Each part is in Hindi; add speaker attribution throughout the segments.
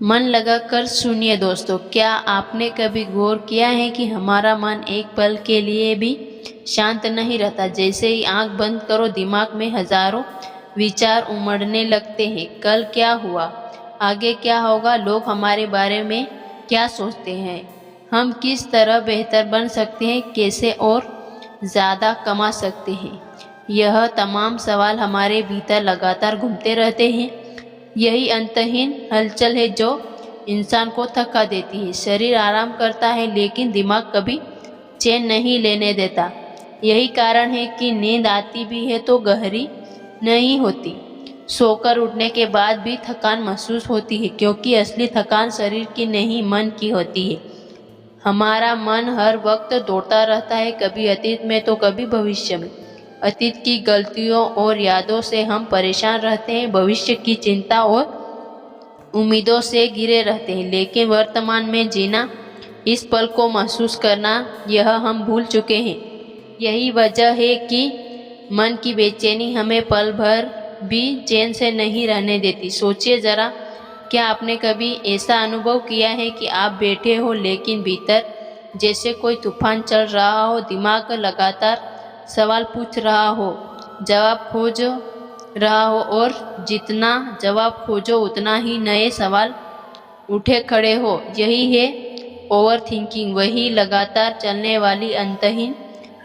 Speaker 1: मन लगाकर सुनिए दोस्तों। क्या आपने कभी गौर किया है कि हमारा मन एक पल के लिए भी शांत नहीं रहता। जैसे ही आंख बंद करो दिमाग में हजारों विचार उमड़ने लगते हैं। कल क्या हुआ, आगे क्या होगा, लोग हमारे बारे में क्या सोचते हैं, हम किस तरह बेहतर बन सकते हैं, कैसे और ज़्यादा कमा सकते हैं। यह तमाम सवाल हमारे भीतर लगातार घूमते रहते हैं। यही अंतहीन हलचल है जो इंसान को थका देती है। शरीर आराम करता है लेकिन दिमाग कभी चैन नहीं लेने देता। यही कारण है कि नींद आती भी है तो गहरी नहीं होती। सोकर उठने के बाद भी थकान महसूस होती है, क्योंकि असली थकान शरीर की नहीं मन की होती है। हमारा मन हर वक्त दौड़ता रहता है, कभी अतीत में तो कभी भविष्य में। अतीत की गलतियों और यादों से हम परेशान रहते हैं, भविष्य की चिंता और उम्मीदों से घिरे रहते हैं। लेकिन वर्तमान में जीना, इस पल को महसूस करना, यह हम भूल चुके हैं। यही वजह है कि मन की बेचैनी हमें पल भर भी चैन से नहीं रहने देती। सोचिए जरा, क्या आपने कभी ऐसा अनुभव किया है कि आप बैठे हो लेकिन भीतर जैसे कोई तूफान चल रहा हो, दिमाग लगातार सवाल पूछ रहा हो, जवाब खोज रहा हो, और जितना जवाब खोजो उतना ही नए सवाल उठे खड़े हो। यही है ओवर थिंकिंग, वही लगातार चलने वाली अंतहीन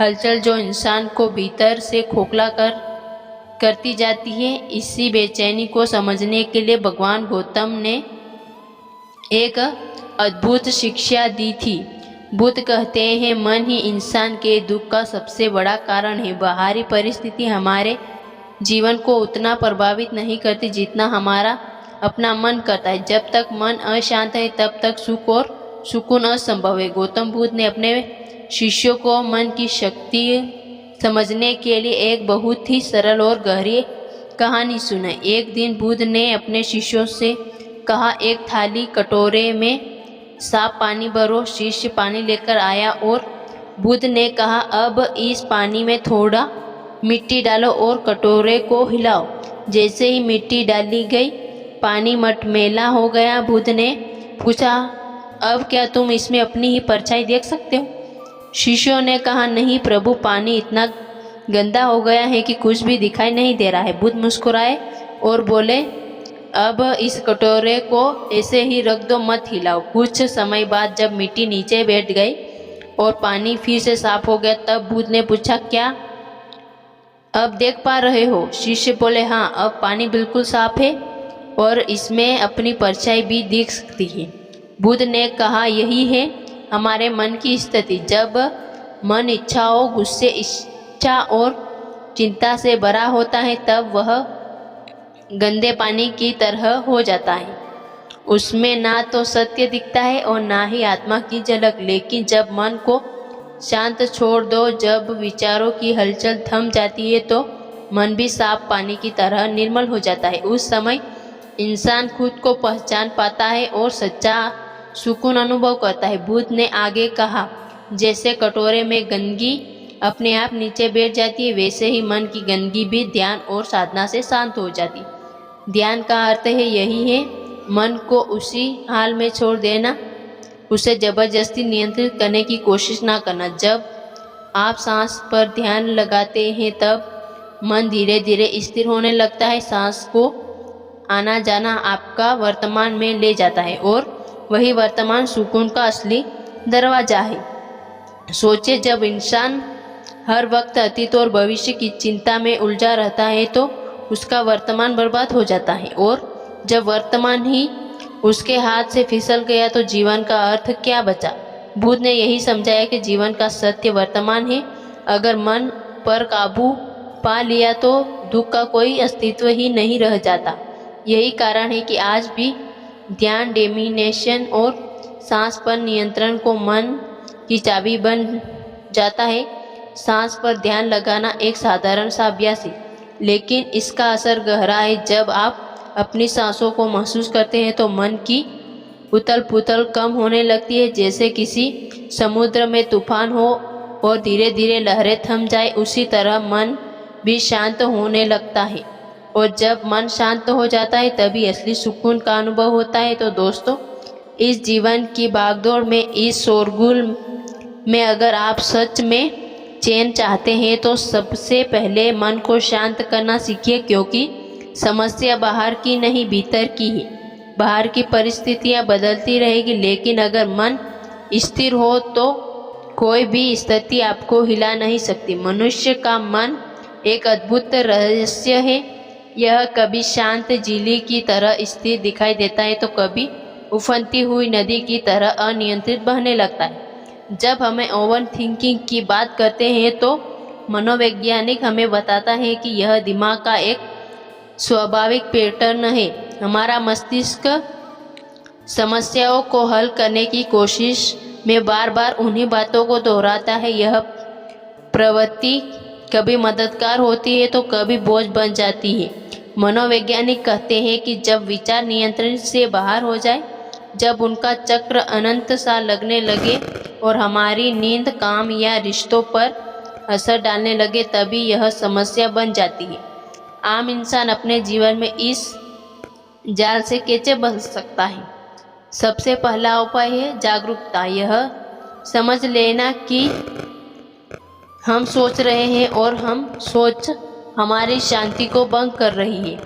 Speaker 1: हलचल जो इंसान को भीतर से खोखला करती जाती है। इसी बेचैनी को समझने के लिए भगवान गौतम ने एक अद्भुत शिक्षा दी थी। बुद्ध कहते हैं, मन ही इंसान के दुख का सबसे बड़ा कारण है। बाहरी परिस्थिति हमारे जीवन को उतना प्रभावित नहीं करती जितना हमारा अपना मन करता है। जब तक मन अशांत है तब तक सुख और सुकून असंभव है। गौतम बुद्ध ने अपने शिष्यों को मन की शक्ति समझने के लिए एक बहुत ही सरल और गहरी कहानी सुनाई। एक दिन बुद्ध ने अपने शिष्यों से कहा, एक थाली कटोरे में साफ पानी भरो। शिष्य पानी लेकर आया और बुद्ध ने कहा, अब इस पानी में थोड़ा मिट्टी डालो और कटोरे को हिलाओ। जैसे ही मिट्टी डाली गई पानी मटमैला हो गया। बुद्ध ने पूछा, अब क्या तुम इसमें अपनी ही परछाई देख सकते हो? शिष्यों ने कहा, नहीं प्रभु, पानी इतना गंदा हो गया है कि कुछ भी दिखाई नहीं दे रहा है। बुद्ध मुस्कुराए और बोले, अब इस कटोरे को ऐसे ही रख दो, मत हिलाओ। कुछ समय बाद जब मिट्टी नीचे बैठ गई और पानी फिर से साफ हो गया, तब बुद्ध ने पूछा, क्या अब देख पा रहे हो? शिष्य बोले, हाँ, अब पानी बिल्कुल साफ है और इसमें अपनी परछाई भी दिख सकती है। बुद्ध ने कहा, यही है हमारे मन की स्थिति। जब मन इच्छाओं, गुस्से, इच्छा और चिंता से भरा होता है तब वह गंदे पानी की तरह हो जाता है। उसमें ना तो सत्य दिखता है और ना ही आत्मा की झलक। लेकिन जब मन को शांत छोड़ दो, जब विचारों की हलचल थम जाती है, तो मन भी साफ पानी की तरह निर्मल हो जाता है। उस समय इंसान खुद को पहचान पाता है और सच्चा सुकून अनुभव करता है। बुद्ध ने आगे कहा, जैसे कटोरे में गंदगी अपने आप नीचे बैठ जाती है, वैसे ही मन की गंदगी भी ध्यान और साधना से शांत हो जाती। ध्यान का अर्थ है यही है, मन को उसी हाल में छोड़ देना, उसे जबरदस्ती नियंत्रित करने की कोशिश ना करना। जब आप सांस पर ध्यान लगाते हैं तब मन धीरे धीरे स्थिर होने लगता है। सांस को आना जाना आपका वर्तमान में ले जाता है और वही वर्तमान सुकून का असली दरवाजा है। सोचे, जब इंसान हर वक्त अतीत और भविष्य की चिंता में उलझा रहता है तो उसका वर्तमान बर्बाद हो जाता है, और जब वर्तमान ही उसके हाथ से फिसल गया तो जीवन का अर्थ क्या बचा? बुद्ध ने यही समझाया कि जीवन का सत्य वर्तमान है। अगर मन पर काबू पा लिया तो दुख का कोई अस्तित्व ही नहीं रह जाता। यही कारण है कि आज भी ध्यान, डेमिनेशन और सांस पर नियंत्रण को मन की चाबी बन जाता है। सांस पर ध्यान लगाना एक साधारण सा अभ्यास है, लेकिन इसका असर गहरा है। जब आप अपनी सांसों को महसूस करते हैं तो मन की उथल पुथल कम होने लगती है। जैसे किसी समुद्र में तूफान हो और धीरे धीरे लहरें थम जाए, उसी तरह मन भी शांत होने लगता है। और जब मन शांत हो जाता है तभी असली सुकून का अनुभव होता है। तो दोस्तों, इस जीवन की भागदौड़ में, इस शोरगुल में अगर आप सच में चैन चाहते हैं तो सबसे पहले मन को शांत करना सीखिए, क्योंकि समस्या बाहर की नहीं भीतर की है। बाहर की परिस्थितियां बदलती रहेगी, लेकिन अगर मन स्थिर हो तो कोई भी स्थिति आपको हिला नहीं सकती। मनुष्य का मन एक अद्भुत रहस्य है। यह कभी शांत झील की तरह स्थिर दिखाई देता है तो कभी उफनती हुई नदी की तरह अनियंत्रित बहने लगता है। जब हमें ओवर थिंकिंग की बात करते हैं तो मनोवैज्ञानिक हमें बताता है कि यह दिमाग का एक स्वाभाविक पैटर्न है। हमारा मस्तिष्क समस्याओं को हल करने की कोशिश में बार बार उन्हीं बातों को दोहराता है। यह प्रवृत्ति कभी मददगार होती है तो कभी बोझ बन जाती है। मनोवैज्ञानिक कहते हैं कि जब विचार नियंत्रण से बाहर हो जाए, जब उनका चक्र अनंत सा लगने लगे और हमारी नींद, काम या रिश्तों पर असर डालने लगे, तभी यह समस्या बन जाती है। आम इंसान अपने जीवन में इस जाल से कैसे बच सकता है? सबसे पहला उपाय है जागरूकता। यह समझ लेना कि हम सोच रहे हैं और हम सोच हमारी शांति को भंग कर रही है।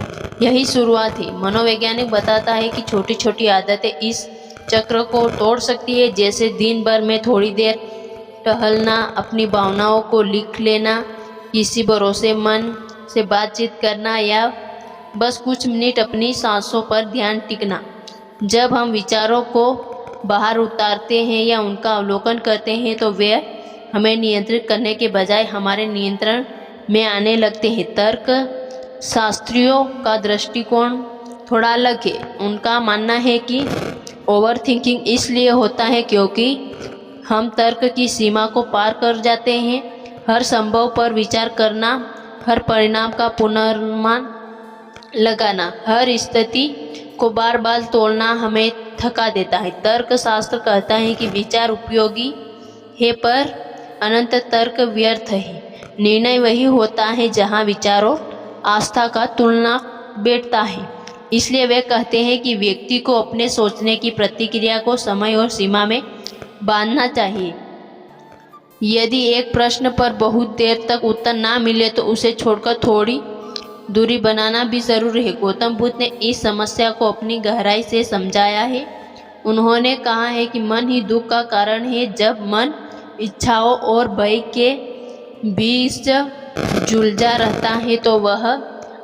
Speaker 1: यही शुरुआत है। मनोवैज्ञानिक बताता है कि छोटी छोटी आदतें इस चक्र को तोड़ सकती है, जैसे दिन भर में थोड़ी देर टहलना, अपनी भावनाओं को लिख लेना, किसी भरोसेमंद से बातचीत करना या बस कुछ मिनट अपनी सांसों पर ध्यान टिकना। जब हम विचारों को बाहर उतारते हैं या उनका अवलोकन करते हैं तो वे हमें नियंत्रित करने के बजाय हमारे नियंत्रण में आने लगते हैं। तर्क शास्त्रियों का दृष्टिकोण थोड़ा अलग है। उनका मानना है कि ओवर थिंकिंग इसलिए होता है क्योंकि हम तर्क की सीमा को पार कर जाते हैं। हर संभव पर विचार करना, हर परिणाम का पुनर्मान लगाना, हर स्थिति को बार बार तोड़ना हमें थका देता है। तर्क शास्त्र कहता है कि विचार उपयोगी है पर अनंत तर्क व्यर्थ है। निर्णय वही होता है जहाँ विचारों आस्था का तुलना बैठता है। इसलिए वे कहते हैं कि व्यक्ति को अपने सोचने की प्रतिक्रिया को समय और सीमा में बांधना चाहिए। यदि एक प्रश्न पर बहुत देर तक उत्तर ना मिले तो उसे छोड़कर थोड़ी दूरी बनाना भी जरूरी है। गौतम बुद्ध ने इस समस्या को अपनी गहराई से समझाया है। उन्होंने कहा है कि मन ही दुख का कारण है। जब मन इच्छाओं और भय के बीच जुलझा रहता है तो वह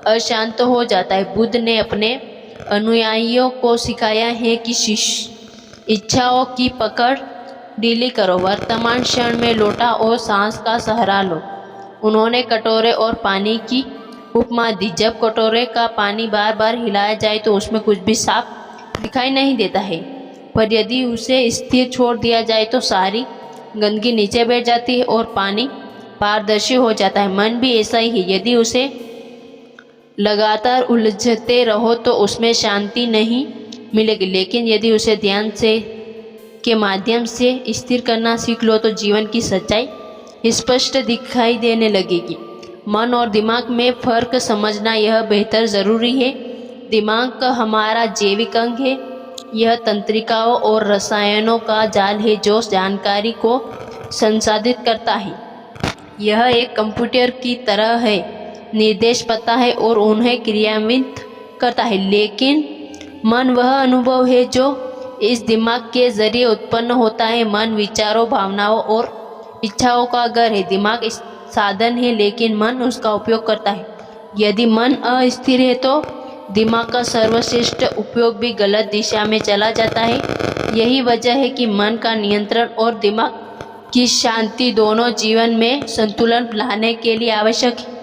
Speaker 1: अशांत हो जाता है। बुद्ध ने अपने अनुयायियों को सिखाया है कि इच्छाओं की पकड़ ढीली करो, वर्तमान क्षण में लौटा और सांस का सहारा लो। उन्होंने कटोरे और पानी की उपमा दी। जब कटोरे का पानी बार बार हिलाया जाए तो उसमें कुछ भी साफ दिखाई नहीं देता है, पर यदि उसे स्थिर छोड़ दिया जाए तो सारी गंदगी नीचे बैठ जाती है और पानी पारदर्शी हो जाता है। मन भी ऐसा ही है। यदि उसे लगातार उलझते रहो तो उसमें शांति नहीं मिलेगी, लेकिन यदि उसे ध्यान से के माध्यम से स्थिर करना सीख लो तो जीवन की सच्चाई स्पष्ट दिखाई देने लगेगी। मन और दिमाग में फर्क समझना यह बेहतर ज़रूरी है। दिमाग हमारा जैविक अंग है। यह तंत्रिकाओं और रसायनों का जाल है जो जानकारी को संसाधित करता है। यह एक कंप्यूटर की तरह है, निर्देश पाता है और उन्हें क्रियान्वित करता है। लेकिन मन वह अनुभव है जो इस दिमाग के जरिए उत्पन्न होता है। मन विचारों, भावनाओं और इच्छाओं का घर है। दिमाग साधन है लेकिन मन उसका उपयोग करता है। यदि मन अस्थिर है तो दिमाग का सर्वश्रेष्ठ उपयोग भी गलत दिशा में चला जाता है। यही वजह है कि मन का नियंत्रण और दिमाग की शांति दोनों जीवन में संतुलन लाने के लिए आवश्यक है।